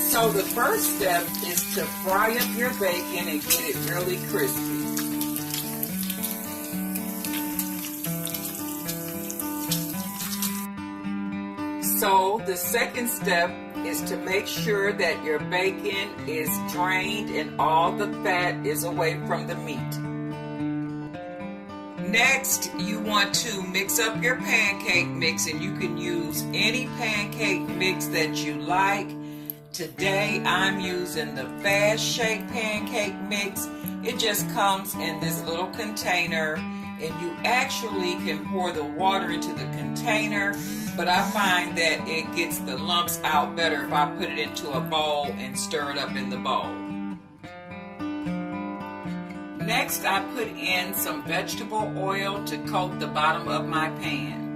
So the first step is to fry up your bacon and get it really crispy. So the second step is to make sure that your bacon is drained and all the fat is away from the meat. Next, you want to mix up your pancake mix, and you can use any pancake mix that you like. Today I'm using the fast shake pancake mix. It just comes in this little container, and you actually can pour the water into the container, but I find that it gets the lumps out better if I put it into a bowl and stir it up in the bowl. Next, I put in some vegetable oil to coat the bottom of my pan.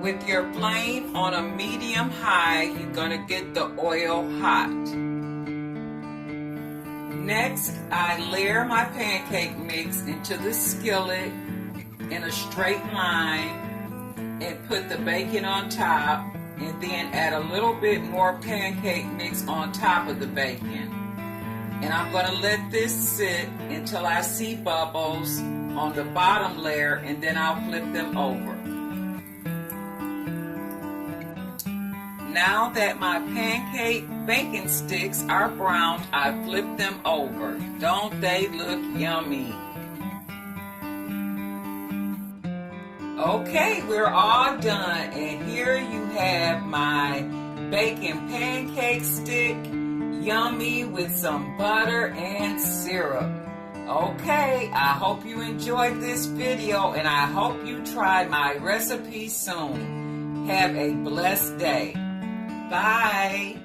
With your flame on a medium high, you're going to get the oil hot. Next, I layer my pancake mix into the skillet in a straight line and put the bacon on top, and then add a little bit more pancake mix on top of the bacon. And I'm going to let this sit until I see bubbles on the bottom layer, and then I'll flip them over. Now that my pancake bacon sticks are browned, I flip them over. Don't they look yummy? Okay, we're all done, and here you have my bacon pancake stick, yummy with some butter and syrup. Okay, I hope you enjoyed this video, and I hope you try my recipe soon. Have a blessed day. Bye.